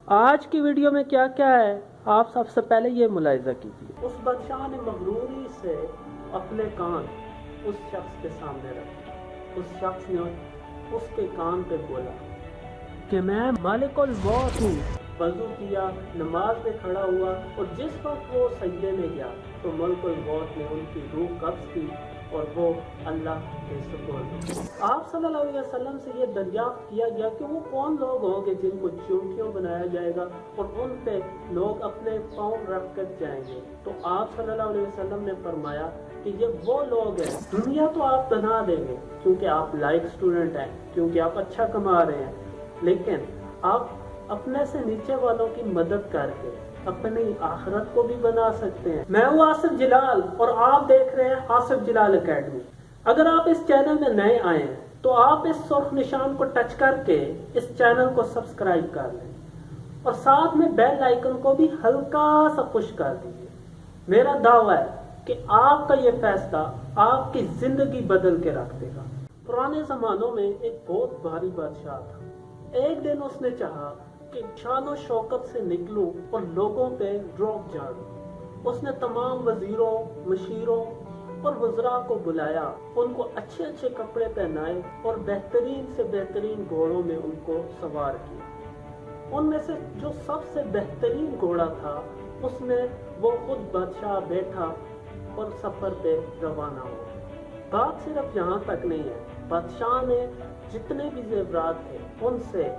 آج کی ویڈیو میں کیا کیا ہے آپ سب سے پہلے یہ ملاحظہ کیجیے۔ اس بادشاہ نے مغروری سے اپنے کان اس شخص کے سامنے رکھے۔ اس شخص نے اس کے کان پہ بولا کہ میں مالک الموت ہوں۔ وضو کیا، نماز میں کھڑا ہوا اور جس وقت وہ سجدے میں گیا تو ملک الموت نے ان کی روح قبض کی اور وہ اللہ کے سپرد۔ آپ صلی اللہ علیہ وسلم سے یہ دریافت کیا گیا کہ وہ کون لوگ ہوں گے جن کو چونٹیوں بنایا جائے گا اور ان پہ لوگ اپنے پاؤں رکھ کر جائیں گے، تو آپ صلی اللہ علیہ وسلم نے فرمایا کہ یہ وہ لوگ ہیں۔ دنیا تو آپ بنا دیں گے کیونکہ آپ لائق اسٹوڈنٹ ہیں، کیونکہ آپ اچھا کما رہے ہیں، لیکن آپ اپنے سے نیچے والوں کی مدد کر کے اپنی آخرت کو بھی بنا سکتے ہیں۔ میں ہوں آصف جلال اور آپ دیکھ رہے ہیں آصف جلال اکیڈمی۔ اگر آپ اس چینل میں نئے آئے ہیں تو آپ اس سرخ نشان کو ٹچ کر کے اس چینل کو سبسکرائب کر لیں اور ساتھ میں بیل آئیکن کو بھی ہلکا سا پش کر دیجیے۔ میرا دعویٰ ہے کہ آپ کا یہ فیصلہ آپ کی زندگی بدل کے رکھ دے گا۔ پرانے زمانوں میں ایک بہت بھاری بادشاہ تھا۔ ایک دن اس نے چاہا کہ شان و شوکت سے نکلوں اور لوگوں پہ ڈراپ جاڑوں۔ اس نے تمام وزیروں، مشیروں اور وزراء کو بلایا، ان کو اچھے اچھے کپڑے پہنائے اور بہترین سے بہترین گھوڑوں میں ان کو سوار کیا۔ ان میں سے جو سب سے بہترین گھوڑا تھا اس میں وہ خود بادشاہ بیٹھا اور سفر پہ روانہ ہوا۔ بات صرف یہاں تک نہیں ہے، بادشاہ نے جتنے بھی زیورات تھے ان سے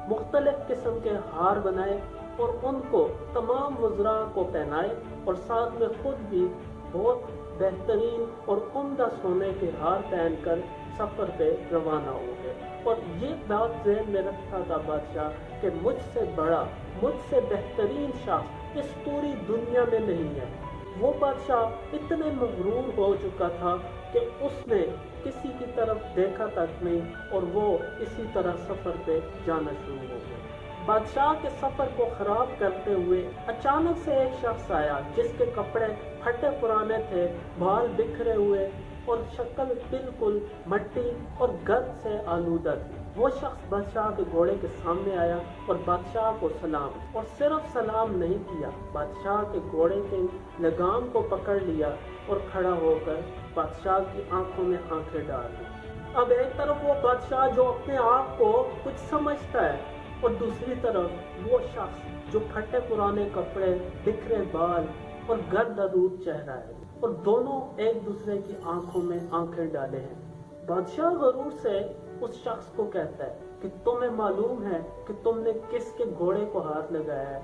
مختلف قسم کے ہار بنائے اور ان کو تمام وزراء کو پہنائے اور ساتھ میں خود بھی بہت بہترین اور عمدہ سونے کے ہار پہن کر سفر پہ روانہ ہو گئے۔ اور یہ بات ذہن میں رکھتا تھا بادشاہ کہ مجھ سے بڑا، مجھ سے بہترین شخص اس پوری دنیا میں نہیں ہے۔ وہ بادشاہ اتنے مغرور ہو چکا تھا کہ اس نے کسی کی طرف دیکھا تک نہیں اور وہ اسی طرح سفر پہ جانا شروع ہو گیا۔ بادشاہ کے سفر کو خراب کرتے ہوئے اچانک سے ایک شخص آیا جس کے کپڑے پھٹے پرانے تھے، بال بکھرے ہوئے اور شکل بالکل مٹی اور گرد سے آلودہ تھی۔ وہ شخص بادشاہ کے گھوڑے کے سامنے آیا اور بادشاہ کو سلام، اور صرف سلام نہیں کیا، بادشاہ کے گھوڑے کے لگام کو پکڑ لیا اور کھڑا ہو کر بادشاہ کی آنکھوں میں آنکھیں ڈال دی۔ اب ایک طرف وہ بادشاہ جو اپنے آپ کو کچھ سمجھتا ہے اور دوسری طرف وہ شخص جو پھٹے پرانے کپڑے، بکھرے بال اور گرد آلود چہرہ ہے، اور دونوں ایک دوسرے کی آنکھوں میں آنکھیں ڈالے ہیں۔ بادشاہ غرور سے اس شخص کو کہتا ہے کہ تمہیں معلوم ہے کہ تم نے کس کے گھوڑے کو ہاتھ لگایا ہے؟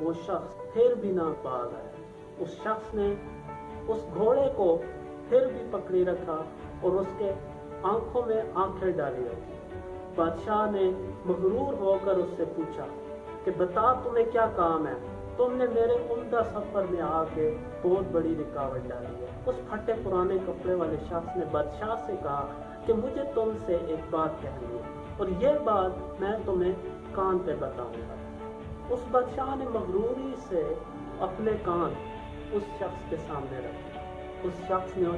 وہ شخص پھر بھی نہ بھاگ آیا۔ اس شخص نے اس گھوڑے کو پھر بھی پکڑی رکھا اور اس کے آنکھوں میں آنکھیں ڈالی رکھی۔ بادشاہ نے مغرور ہو کر اس سے پوچھا کہ بتا تمہیں کیا کام ہے؟ تم نے میرے عمدہ سفر میں آ کے بہت بڑی رکاوٹ ڈالی ہے۔ اس پھٹے پرانے کپڑے والے شخص نے بادشاہ سے کہا کہ مجھے تم سے ایک بات کہنی ہے اور یہ بات میں تمہیں کان پہ بتاؤں گا۔ اس بادشاہ نے مغروری سے اپنے کان اس شخص کے سامنے رکھے۔ اس شخص نے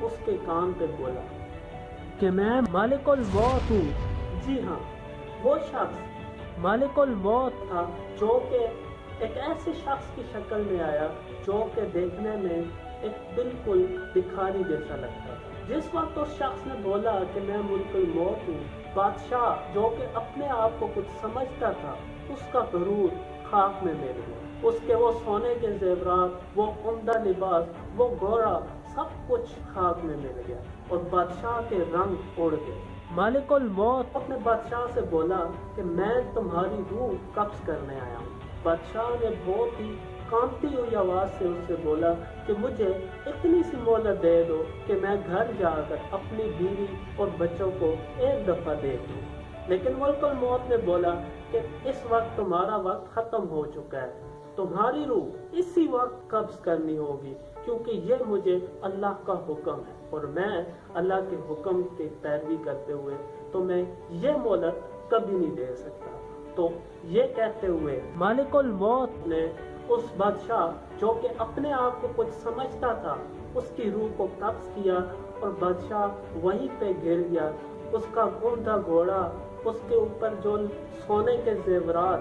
اس کے کان پہ بولا کہ میں مالک الموت ہوں۔ جی ہاں، وہ شخص مالک الموت تھا جو کہ ایک ایسے شخص کی شکل میں آیا جو کہ دیکھنے میں ایک بالکل بھکاری جیسا لگتا تھا۔ جس وقت اس شخص نے بولا کہ میں ملک الموت ہوں، بادشاہ جو کہ اپنے آپ کو کچھ سمجھتا تھا اس کا غرور خاک میں مل گیا۔ اس کے وہ سونے کے زیورات، وہ عمدہ لباس، وہ گھوڑا، سب کچھ خاک میں مل گیا اور بادشاہ کے رنگ اڑ گئے۔ مالک الموت اپنے بادشاہ سے بولا کہ میں تمہاری روح قبض کرنے آیا ہوں۔ بادشاہ نے بہت ہی کانپتی ہوئی آواز سے اس سے بولا کہ مجھے اتنی سی مہلت دے دو کہ میں گھر جا کر اپنی بیوی اور بچوں کو ایک دفعہ دیکھ لوں۔ لیکن ملک الموت نے بولا کہ اس وقت تمہارا وقت ختم ہو چکا ہے، تمہاری روح اسی وقت قبض کرنی ہوگی کیونکہ یہ مجھے اللہ کا حکم ہے اور میں اللہ کے حکم کی پیروی کرتے ہوئے تمہیں یہ مہلت کبھی نہیں دے سکتا۔ تو یہ کہتے ہوئے مالک الموت نے اس بادشاہ جو کہ اپنے آپ کو کچھ سمجھتا تھا اس کی روح کو قبض کیا اور بادشاہ وہیں پہ گر گیا۔ اس کا عمدہ گھوڑا، اس کے اوپر جو سونے کے زیورات،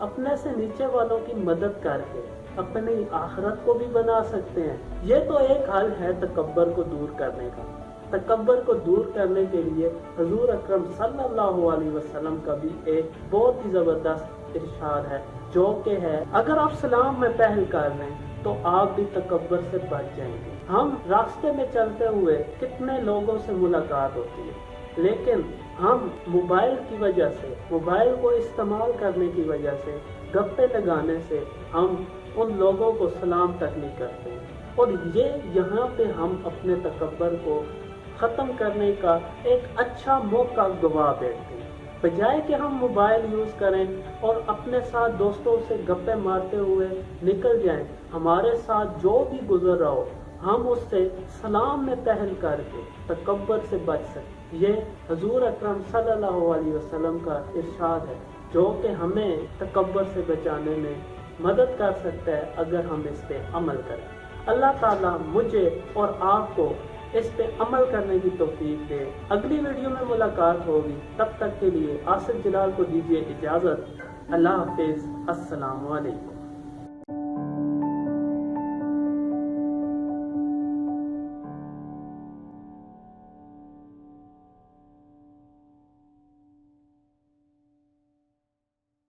اپنے سے نیچے والوں کی مدد کر کے اپنی آخرت کو بھی بنا سکتے ہیں۔ یہ تو ایک حل ہے تکبر کو دور کرنے کا۔ تکبر کو دور کرنے کے لیے حضور اکرم صلی اللہ علیہ وسلم کا بھی ایک بہت ہی زبردست ارشاد ہے، جو کہ ہے اگر آپ سلام میں پہل کر رہے ہیں تو آپ بھی تکبر سے بچ جائیں گے۔ ہم راستے میں چلتے ہوئے کتنے لوگوں سے ملاقات ہوتی ہے، لیکن ہم موبائل کی وجہ سے، موبائل کو استعمال کرنے کی وجہ سے، گپے لگانے سے ہم ان لوگوں کو سلام تک نہیں کرتے، اور یہاں پہ ہم اپنے تکبر کو ختم کرنے کا ایک اچھا موقع گوا بیٹھتے ہیں۔ بجائے کہ ہم موبائل یوز کریں اور اپنے ساتھ دوستوں سے گپے مارتے ہوئے نکل جائیں، ہمارے ساتھ جو بھی گزر رہا ہو ہم اس سے سلام میں پہل کر کے تکبر سے بچ سکیں۔ یہ حضور اکرم صلی اللہ علیہ وسلم کا ارشاد ہے، جو کہ ہمیں تکبر سے بچانے میں مدد کر سکتا ہے اگر ہم اس پہ عمل کریں۔ اللہ تعالیٰ مجھے اور آپ کو اس پہ عمل کرنے کی توفیق دے۔ اگلی ویڈیو میں ملاقات ہوگی، تب تک کے لیے آصف جلال کو دیجیے اجازت۔ اللہ حافظ، السلام علیکم۔